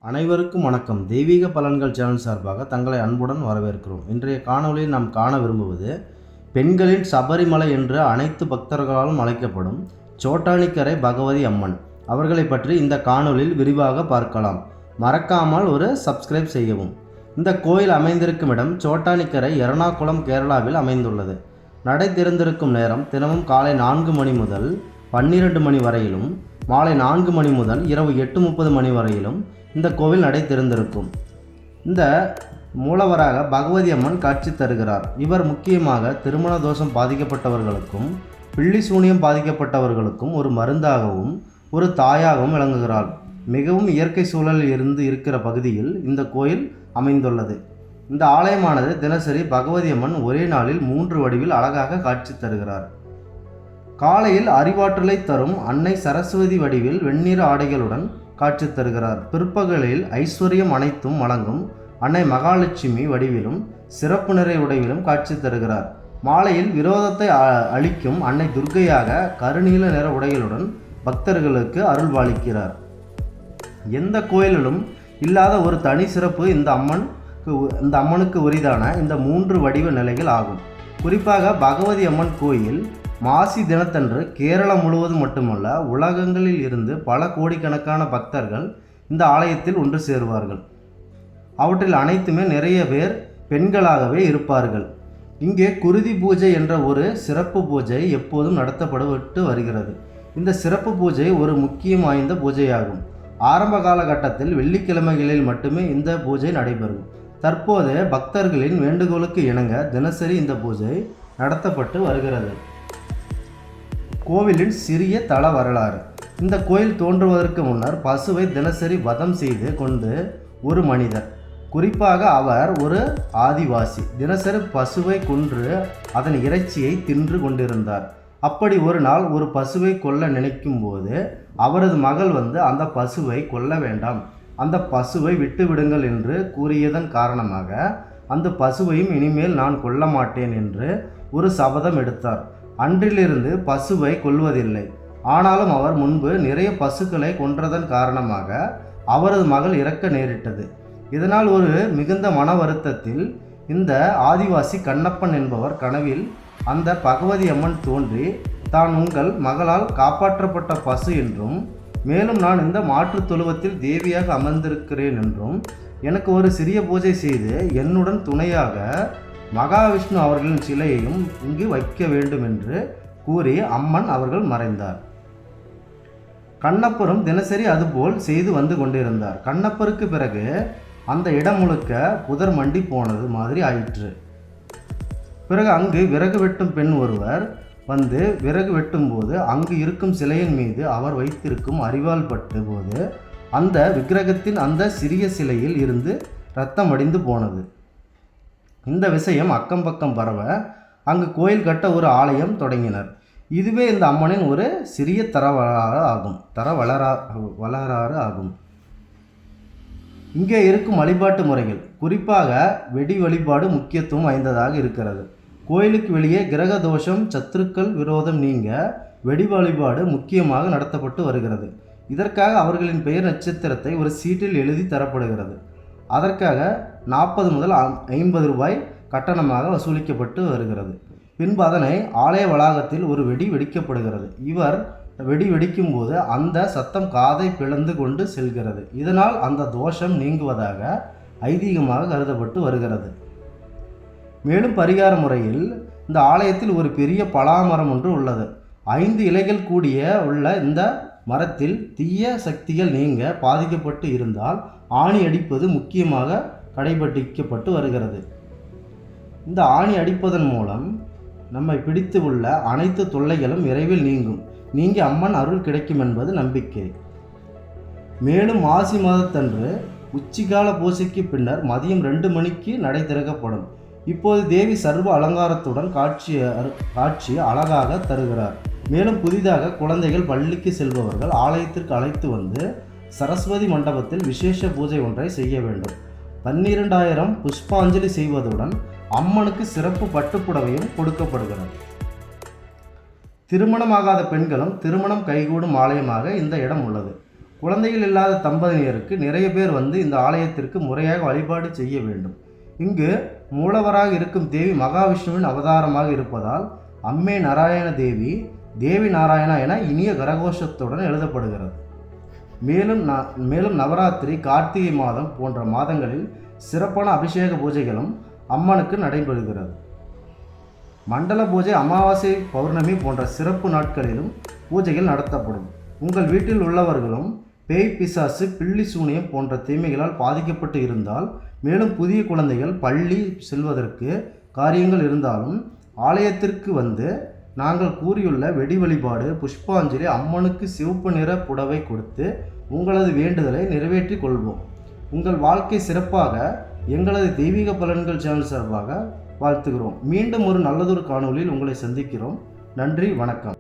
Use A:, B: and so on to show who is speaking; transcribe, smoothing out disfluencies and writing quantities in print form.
A: அனைவருக்கும் வணக்கம். தெய்வீக பலன்கள் சேனல் சார்பாக தங்களை அன்புடன் வரவேற்கிறோம். இன்றைய காணொளியில் நாம் காண விரும்புவது பெண்களின் சபரிமலை என்று அனைத்து பக்தர்களாலும் அழைக்கப்படும் சோட்டானிக்கரை பகவதி அம்மன் அவர்களை பற்றி இந்த காணொளியில் விரிவாக பார்க்கலாம். மறக்காமல் ஒரு சப்ஸ்கிரைப் செய்யவும். இந்த கோயில் அமைந்திருக்கும் இடம் சோட்டானிக்கரை எர்ணாகுளம், கேரளாவில் அமைந்துள்ளது. நடை திறந்திருக்கும் நேரம் தினமும் காலை 4 மணி முதல் 12 மணி வரையிலும், மாலை 4 மணி முதல் இரவு 8:30 மணி வரையிலும் இந்த கோவில் நடை திறந்திருக்கும். இந்த மூலவராக பகவதி அம்மன் காட்சி தருகிறார். இவர் முக்கியமாக திருமண தோஷம் பாதிக்கப்பட்டவர்களுக்கும் பில்லி சூனியம் பாதிக்கப்பட்டவர்களுக்கும் ஒரு மருந்தாகவும் ஒரு தாயாகவும் விளங்குகிறாள். மிகவும் இயற்கை சூழலில் இருந்து இருக்கிற பகுதியில் இந்த கோயில் அமைந்துள்ளது. இந்த ஆலயமானது தினசரி பகவதி அம்மன் ஒரே நாளில் 3 வடிவில் அழகாக காட்சி தருகிறார். காலையில் அறிவாற்றலை தரும் அன்னை சரஸ்வதி வடிவில் வெண்ணிற ஆடைகளுடன் காட்சி தருகிறார். பிற்பகலில் ஐஸ்வர்யம் அனைத்தும் வழங்கும் அன்னை மகாலட்சுமி வடிவிலும் சிறப்பு நிறை உடைவிலும் காட்சி தருகிறார். மாலையில் விரோதத்தை அளிக்கும் அன்னை துர்க்கையாக கருநீல நிற உடைகளுடன் பக்தர்களுக்கு அருள்பாலிக்கிறார். எந்த கோயிலிலும் இல்லாத ஒரு தனி சிறப்பு இந்த அம்மனுக்கு உரிதான இந்த 3 வடிவ நிலைகள் ஆகும். குறிப்பாக பகவதி அம்மன் கோயில் மாசி தினத்தன்று கேரளம் முழுவதும் மட்டுமல்ல, உலகங்களில் இருந்து பல கோடிக்கணக்கான பக்தர்கள் இந்த ஆலயத்தில் ஒன்று சேருவார்கள். அவற்றில் அனைத்துமே நிறைய பேர் பெண்களாகவே இருப்பார்கள். இங்கே குருதி பூஜை என்ற ஒரு சிறப்பு பூஜை எப்போதும் நடத்தப்பட்டு வருகிறது. இந்த சிறப்பு பூஜை ஒரு முக்கியம் வாய்ந்த பூஜையாகும். ஆரம்ப காலகட்டத்தில் வெள்ளிக்கிழமைகளில் மட்டுமே இந்த பூஜை நடைபெறும். தற்போது பக்தர்களின் வேண்டுகோளுக்கு இணங்க தினசரி இந்த பூஜை நடத்தப்பட்டு வருகிறது. கோவிலின் சிறிய தல வரலாறு. இந்த கோயில் தோன்றுவதற்கு முன்னர் பசுவை தினசரி வதம் செய்து கொண்டு ஒரு மனிதர், குறிப்பாக அவர் ஒரு ஆதிவாசி, தினசரி பசுவை கொன்று அதன் இறைச்சியை தின்று கொண்டிருந்தார். அப்படி ஒரு நாள் ஒரு பசுவை கொல்ல நினைக்கும் போது அவரது மகள் வந்து அந்த பசுவை கொல்ல வேண்டாம், அந்த பசுவை விட்டுவிடுங்கள் என்று கூறியதன் காரணமாக அந்த பசுவையும் இனிமேல் நான் கொல்ல மாட்டேன் என்று ஒரு சபதம் எடுத்தார். அன்றிலிருந்து பசுவை கொல்வதில்லை. ஆனாலும் அவர் முன்பு நிறைய பசுக்களை கொன்றதன் காரணமாக அவரது மகள் இறக்க நேரிட்டது. இதனால் ஒரு மிகுந்த மன வருத்தத்தில் இந்த ஆதிவாசி கண்ணப்பன் என்பவர் கனவில் அந்த பகவதி அம்மன் தோன்றி, தான் உங்கள் மகளால் காப்பாற்றப்பட்ட பசு என்றும், மேலும் நான் இந்த மாற்று தொழுவத்தில் தேவியாக அமர்ந்திருக்கிறேன் என்றும், எனக்கு ஒரு சிறிய பூஜை செய்து என்னுடன் துணையாக மகாவிஷ்ணு அவர்களின் சிலையையும் இங்கு வைக்க வேண்டும் என்று கூறி அம்மன் அவர்கள் மறைந்தார். கண்ணப்பரும் தினசரி அதுபோல் செய்து வந்து கொண்டிருந்தார். கண்ணப்பருக்கு பிறகு அந்த இடம் முழுக்க புதர் மண்டி போனது மாதிரி ஆயிற்று. பிறகு அங்கு விறகு வெட்டும் பெண் ஒருவர் வந்து விறகு வெட்டும் போது அங்கு இருக்கும் சிலையின் மீது அவர் வைத்திருக்கும் அரிவாள் பட்ட போது அந்த விக்கிரகத்தின் அந்த சிறிய சிலையில் இருந்து இரத்தம் வடிந்து போனது. இந்த விஷயம் அக்கம் பக்கம் பரவ அங்கு கோயில் கட்ட ஒரு ஆலயம் தொடங்கினர். இதுவே இந்த அம்மனின் ஒரு சிறிய வளராறு ஆகும். இங்கே இருக்கும் வழிபாட்டு முறைகள், குறிப்பாக வெடி வழிபாடு முக்கியத்துவம் வாய்ந்ததாக இருக்கிறது. கோயிலுக்கு வெளியே கிரக தோஷம், சத்துருக்கள் விரோதம் நீங்க வெடி வழிபாடு முக்கியமாக நடத்தப்பட்டு வருகிறது. இதற்காக அவர்களின் பெயர் நட்சத்திரத்தை ஒரு சீட்டில் எழுதி தரப்படுகிறது. அதற்காக 40 முதல் 50 ரூபாய் கட்டணமாக வசூலிக்கப்பட்டு வருகிறது. பின்பு அதனை ஆலய வளாகத்தில் ஒரு வெடி வெடிக்கப்படுகிறது. இவர் வெடி வெடிக்கும் போது அந்த சத்தம் காதை பிளந்து கொண்டு செல்கிறது. இதனால் அந்த தோஷம் நீங்குவதாக ஐதீகமாக கருதப்பட்டு வருகிறது. மேலும் பரிகார முறையில் இந்த ஆலயத்தில் ஒரு பெரிய பலாமரம் ஒன்று உள்ளது. 5 இலைகள் கூடிய உள்ள இந்த மரத்தில் தீய சக்திகள் நீங்க பாதிக்கப்பட்டு இருந்தால் ஆணி அடிப்பது முக்கியமாக கடைபிடிக்கப்பட்டு வருகிறது. இந்த ஆணி அடிப்பதன் மூலம் நம்மை பிடித்து உள்ள அனைத்து தொல்லைகளும் விரைவில் நீங்கி அம்மன் அருள் கிடைக்கும் என்பது நம்பிக்கை. மேலும் மாசி மாதத்தன்று உச்சிகால பூஜைக்கு பின்னர் மதியம் 2 மணிக்கு நடை திறக்கப்படும். இப்போது தேவி சர்வ அலங்காரத்துடன் காட்சி அழகாக தருகிறார். மேலும் புதிதாக குழந்தைகள் பள்ளிக்கு செல்பவர்கள் ஆலயத்திற்கு அழைத்து வந்து சரஸ்வதி மண்டபத்தில் விசேஷ பூஜை ஒன்றை செய்ய வேண்டும். 12,000 புஷ்பாஞ்சலி செய்வதுடன் அம்மனுக்கு சிறப்பு பட்டுப்புடவையும் கொடுக்கப்படுகிறது. திருமணமாகாத பெண்களும் திருமணம் கைகூடும் ஆலயமாக இந்த இடம் உள்ளது. குழந்தைகள் இல்லாத தம்பதியினருக்கு நிறைய பேர் வந்து இந்த ஆலயத்திற்கு முறையாக வழிபாடு செய்ய வேண்டும். இங்கு மூலவராக இருக்கும் தேவி மகாவிஷ்ணுவின் அவதாரமாக இருப்பதால் அம்மே நாராயண தேவி, தேவி நாராயணா என இனிய கரகோஷத்துடன் எழுதப்படுகிறது. மேலும் நவராத்திரி, கார்த்திகை மாதம் போன்ற மாதங்களில் சிறப்பான அபிஷேக பூஜைகளும் அம்மனுக்கு நடைபெறுகிறது. மண்டல பூஜை, அமாவாசை, பௌர்ணமி போன்ற சிறப்பு நாட்களிலும் பூஜைகள் நடத்தப்படும். உங்கள் வீட்டில் உள்ளவர்களும் பேய், பிசாசு, பில்லி சூனியம் போன்ற தீமைகளால் பாதிக்கப்பட்டு இருந்தால், மேலும் புதிய குழந்தைகள் பள்ளி செல்வதற்கு காரியங்கள் இருந்தாலும் ஆலயத்திற்கு வந்து நாங்கள் கூறியுள்ள வெடி வழிபாடு, புஷ்பாஞ்சலி, அம்மனுக்கு சிவப்பு நிற புடவை கொடுத்து உங்களது வேண்டுதலை நிறைவேற்றிக் கொள்வோம். உங்கள் வாழ்க்கை சிறப்பாக எங்களது தெய்வீக பலன்கள் சேனல் சார்பாக வாழ்த்துகிறோம். மீண்டும் ஒரு நல்லதொரு காணொளியில் உங்களை சந்திக்கிறோம். நன்றி, வணக்கம்.